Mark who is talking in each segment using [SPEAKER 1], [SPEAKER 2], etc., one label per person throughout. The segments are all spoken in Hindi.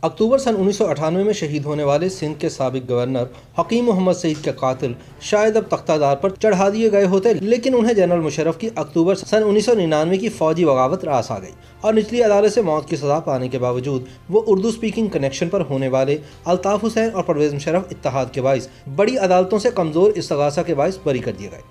[SPEAKER 1] अक्टूबर सन 1998 में शहीद होने वाले सिंध के साबिक गवर्नर हकीम मोहम्मद सईद के कातिल शायद अब तख्तादार पर चढ़ा दिए गए होते, लेकिन उन्हें जनरल मुशर्रफ की अक्टूबर सन 1999 की फौजी बगावत रास आ गई और निचली अदालत से मौत की सजा पाने के बावजूद वो उर्दू स्पीकिंग कनेक्शन पर होने वाले अल्ताफ हुसैन और परवेज मुशर्रफ इत्तेहाद के बाइस बड़ी अदालतों से कमजोर इस्तगासा के बाइस बरी कर दिए गए।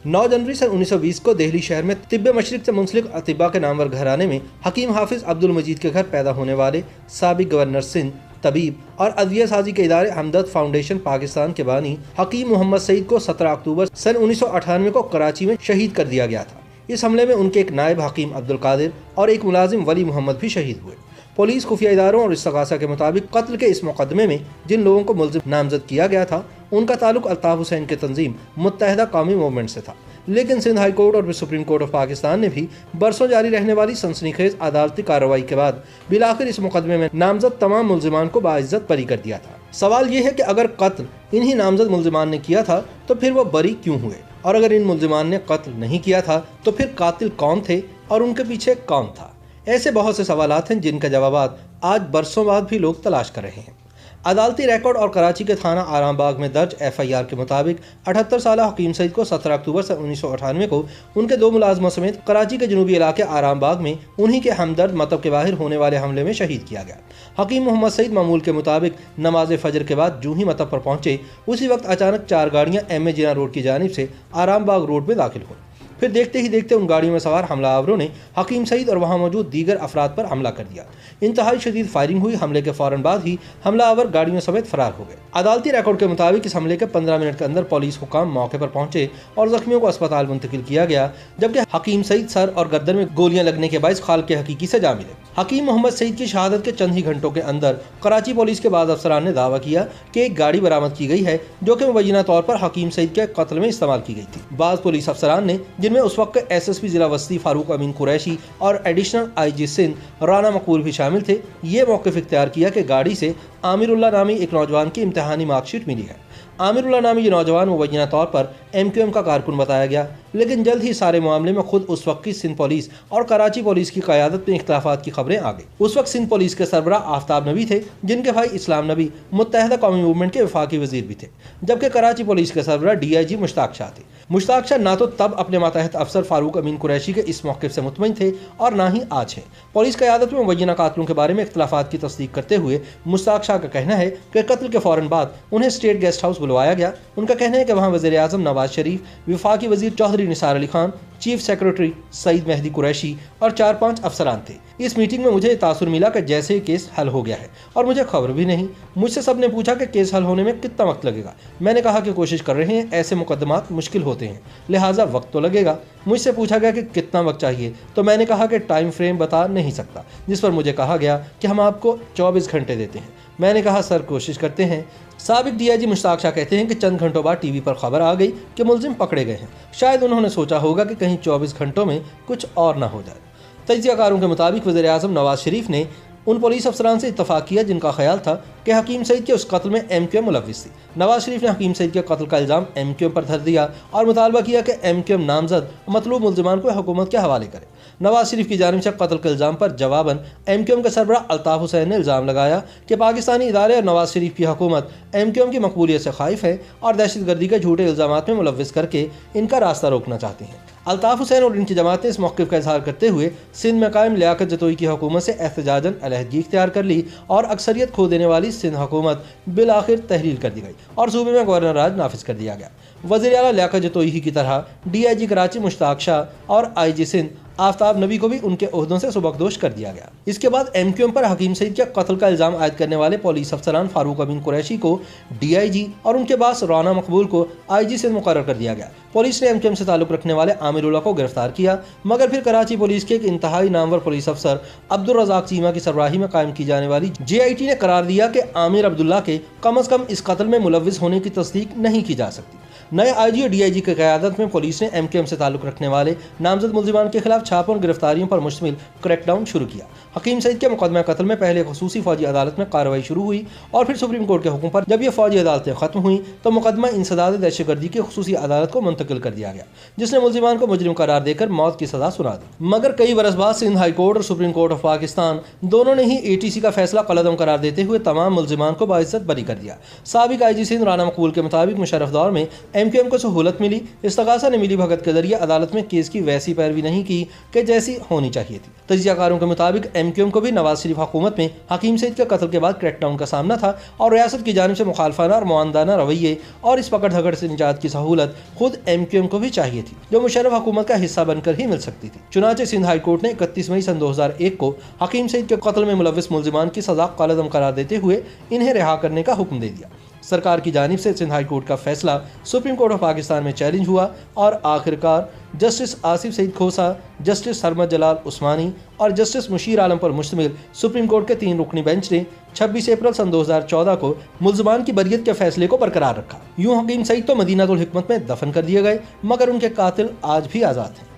[SPEAKER 1] 9 जनवरी सन 1920 को दिल्ली शहर में तिब्बे मशरिक से मुंसलिक अतिबा के नामवर घराने में हकीम हाफिज अब्दुल मजीद के घर पैदा होने वाले साबिक गवर्नर सिंध, तबीब और अदविया साजी के इदारे हमदर्द फाउंडेशन पाकिस्तान के बानी हकीम मोहम्मद सईद को 17 अक्टूबर सन 1998 को कराची में शहीद कर दिया गया था। इस हमले में उनके एक नायब हकीम अब्दुल कादिर और एक मुलाजिम वली मोहम्मद भी शहीद हुए। पुलिस खुफिया इदारों और इस्तगासा के मुताबिक कत्ल के इस मुकदमे में जिन लोगों को मुल्जिम नामजद किया गया था उनका ताल्लुक अल्ताफ हुसैन के तंजीम मुत्तहिदा कौमी मूवमेंट से था, लेकिन सिंध हाई कोर्ट और सुप्रीम कोर्ट ऑफ पाकिस्तान ने भी बरसों जारी रहने वाली सनसनीखेज अदालती कार्रवाई के बाद बिलाखिर इस मुकदमे में नामजद तमाम मुल्जिमान को बाइज्जत बरी कर दिया था। सवाल ये है कि अगर कत्ल इन्हीं नामजद मुल्जिमान ने किया था तो फिर वो बरी क्यों हुए, और अगर इन मुल्जिमान ने कत्ल नहीं किया था तो फिर कातिल कौन थे और उनके पीछे कौन था। ऐसे बहुत से सवालात हैं जिनका जवाब आज बरसों बाद भी लोग तलाश कर रहे हैं। अदालती रिकॉर्ड और कराची के थाना आरामबाग में दर्ज FIR के मुताबिक 78 साल हकीम सईद को 17 अक्टूबर सन 1998 को उनके 2 मुलाजमों समेत कराची के जनूबी इलाके आरामबाग में उन्हीं के हमदर्द मतब के बाहर होने वाले हमले में शहीद किया गया। हकीम मोहम्मद सईद मामूल के मुताबिक नमाज फजर के बाद जूं ही मतब पर पहुंचे उसी वक्त अचानक 4 गाड़ियां MA जिना रोड की जानिब से आरामबाग रोड में दाखिल हुई। फिर देखते ही देखते उन गाड़ियों में सवार हमलावरों ने हकीम सईद और वहां मौजूद दीगर अफराद पर हमला कर दिया। इंतहाई शदीद फायरिंग हुई। हमले के फौरन बाद ही हमलावर गाड़ियों समेत फरार हो गए। अदालती रिकॉर्ड के मुताबिक इस हमले के 15 मिनट के अंदर पुलिस हुकाम मौके पर पहुंचे और जख्मियों को अस्पताल मुंतकिल किया गया, जबकि हकीम सईद सर और गर्दन में गोलियां लगने के बायस खाल के हकीकी से जा मिले। हकीम मोहम्मद सईद की शहादत के चंद ही घंटों के अंदर कराची पुलिस के बाद अफसरान ने दावा किया कि एक गाड़ी बरामद की गई है जो कि मुबैना तौर पर हकीम सईद के कत्ल में इस्तेमाल की गई थी। बाद पुलिस अफसरान ने, जिनमें उस वक्त के SSP जिला वस्ती फारूक अमीन कुरैशी और एडिशनल IG सिंध राना मकबूल भी शामिल थे, ये मौक़िफ़ इख्तियार किया कि गाड़ी से आमिरुल्लाह नामी एक नौजवान की इम्तिहानी मार्कशीट मिली है। आमिरुल्लाह नामी ये नौजवान मुबैना तौर पर MQM का कारकुन बताया गया, लेकिन जल्द ही सारे मामले में खुद उस वक्त की सिंध पुलिस और कराची पुलिस की क़यादत में इख्तिलाफ़ात की खबरें आ गई। उस वक्त सिंध पुलिस के सरबराह आफ्ताब नबी थे, जिनके भाई इस्लाम नबी मुत्तहिदा कौमी मूवमेंट के वफाकी वज़ीर भी थे, जबकि कराची पुलिस के सरबराह DIG मुश्ताक शाह थे। मुश्ताक शाह ना तो तब अपने मातहत अफसर फारूक अमीन कुरैशी के इस मौक़िफ़ से मुतमईन थे और ना ही आज हैं। पुलिस क़यादत में मुबैना कातलों के बारे में इख्तिलाफ़ात की तस्दीक करते हुए मुश्ताक शाह का कहना है कि कत्ल के फ़ौरन बाद उन्हें स्टेट गेस्ट हाउस बुलवाया गया। उनका कहना है कि वहाँ वज़ीर आज़म नवाज शरीफ, वफाकी वज़ीर चौधरी निसार अली खान, चीफ सेक्रेटरी सईद मेहदी कुरैशी और 4-5 अफसरान थे। इस मीटिंग में मुझे तासुर मिला कि जैसे केस हल हो गया है और मुझे खबर भी नहीं। मुझसे सब ने पूछा कि केस हल होने में कितना वक्त लगेगा। मैंने कहा कि कोशिश कर रहे हैं, ऐसे मुकदमात मुश्किल होते हैं, लिहाजा वक्त तो लगेगा। मुझसे पूछा गया कि कितना वक्त चाहिए, तो मैंने कहा कि टाइम फ्रेम बता नहीं सकता, जिस पर मुझे कहा गया कि हम आपको 24 घंटे देते हैं। मैंने कहा सर कोशिश करते हैं। साबिक DIG मुश्ताक शाह कहते हैं कि चंद घंटों बाद TV पर खबर आ गई कि मुलजिम पकड़े गए हैं। शायद उन्होंने सोचा होगा कि कहीं 24 घंटों में कुछ और ना हो जाए। तज्ज़ियाकारों के मुताबिक वज़ीर आज़म नवाज शरीफ ने उन पुलिस अफसरान से इत्तफाक किया जिनका ख्याल था कि हकीम सईद के उस कत्ल में MQM मुलव्विस थी। नवाज शरीफ ने हकीम सईद के कत्ल का इल्ज़ाम MQM पर धर दिया और मुतालबा किया कि MQM नामजद मतलूब मुल्जिमान को हुकूमत के हवाले करे। नवाज शरीफ की जानिब से कत्ल के इल्ज़ाम पर जवाबन MQM के सरबराह अल्ताफ हुसैन ने इल्ज़ाम लगाया कि पाकिस्तानी इदारे और नवाज शरीफ की हुकूमत MQM की मकबूलियत से खाइफ है और दहशतगर्दी के झूठे इल्ज़ामात में मुलव्विस करके इनका रास्ता रोकना चाहते हैं। अल्ताफ हुसैन और इनकी जमात ने इस मौक़िफ़ का इजहार करते हुए सिंध में कायम लियाकत जतोई की हुकूमत से एहतजाजन अलहदगी इख्तियार कर ली और अक्सरियत खो देने वाली सिंध हुकूमत बिलाखिर तहलील कर दी गई और सूबे में गवर्नर राज नाफिज कर दिया गया। वज़ीर आला लियाकत जतोई ही की तरह DIG कराची मुश्ताक शाह और IG सिंध आफ्ताब नबी को भी उनके ओहदों से सुबकदोश कर दिया गया। इसके बाद MQM पर हकीम सईद के कत्ल का इल्ज़ाम आयद करने वाले पुलिस अफसरान फारूक अमीन कुरैशी को DIG और उनके बास राना मकबूल को IG से मुकर्रर कर दिया गया। पुलिस ने MQM से ताल्लुक़ रखने वाले आमिरुल्लाह को गिरफ्तार किया, मगर फिर कराची पुलिस के एक इंतहाई नामवर पुलिस अफसर अब्दुल रज़ाक चीमा की सरबराही में कायम की जाने वाली JIT ने करार दिया कि आमिर अब्दुल्ला के कम अज़ कम इस कत्ल में मुलव्विस होने की तस्दीक नहीं की जा सकती। नए IG और DIG की क़यादत में पुलिस ने MQM से ताल्लुक़ रखने वाले नामजद मुल्जिमान के खिलाफ छापों और गिरफ्तारियों पर मुश्तमिल क्रैकडाउन शुरू किया। हकीम सईद के मुकदमा कत्ल में पहले खुसूसी फौजी अदालत में कार्रवाई शुरू हुई और फिर सुप्रीम कोर्ट के हुक्म पर जब ये फौजी अदालतें खत्म हुई तो मुकदमा इंसदाद दहशतगर्दी की खुसूसी अदालत को मुंतकिल कर दिया गया, जिसने मुलजिमान को मुजरिम करार देकर मौत की सजा सुना दी। मगर कई बरस बाद सिंध हाई कोर्ट और सुप्रीम कोर्ट ऑफ पाकिस्तान दोनों ने ही ATC का फैसला कलअदम करार देते हुए तमाम मुलजिमान को बाइज्जत बरी कर दिया। साबिक IG सिंध राना मकबूल के मुताबिक मुशर्रफ दौर में MQM को सहूलत मिली। इस्तगासा ने मिली भगत के जरिए अदालत में केस की वैसी पैरवी नहीं की कि जैसी होनी चाहिए थी। तजियाकारों के मुताबिक MQM को भी नवाज शरीफ हुकूमत में हकीम सईद के कत्ल के बाद क्रैकडाउन का सामना था और रियासत की जानिब से मुखालफाना और मुआंदाना रवैये और इस पकड़ धकड़ से निजात की सहूलत खुद MQM को भी चाहिए थी, जो मुशर्रफ हुकूमत का हिस्सा बनकर ही मिल सकती थी। चुनांचे सिंध हाई कोर्ट ने 31 मई सन 2001 को हकीम सईद के कत्ल में मुलव्विस मुलजिमान की सजा कलअदम करार देते हुए इन्हें रिहा करने का हुक्म दे दिया। सरकार की जानिब से सिंध हाई कोर्ट का फैसला सुप्रीम कोर्ट ऑफ पाकिस्तान में चैलेंज हुआ और आखिरकार जस्टिस आसिफ सईद खोसा, जस्टिस सरमद जलाल उस्मानी और जस्टिस मुशीर आलम पर मुश्तमिल सुप्रीम कोर्ट के 3 रुकनी बेंच ने 26 अप्रैल सन 2014 को मुलजिमान की बरियत के फैसले को बरकरार रखा। यूं हकीम सईद तो मदीनातुल हिकमत में दफन कर दिए गए, मगर उनके कातिल आज भी आज़ाद हैं।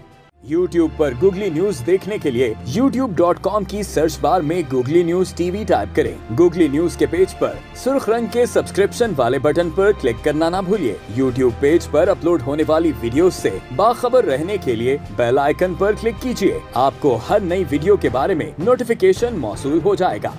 [SPEAKER 2] YouTube पर गूगली न्यूज देखने के लिए youtube.com की सर्च बार में गूगली न्यूज TV टाइप करें। गूगली न्यूज के पेज पर सुर्ख रंग के सब्सक्रिप्शन वाले बटन पर क्लिक करना ना भूलिए। YouTube पेज पर अपलोड होने वाली वीडियोस से बाखबर रहने के लिए बेल आइकन पर क्लिक कीजिए। आपको हर नई वीडियो के बारे में नोटिफिकेशन मौसूल हो जाएगा।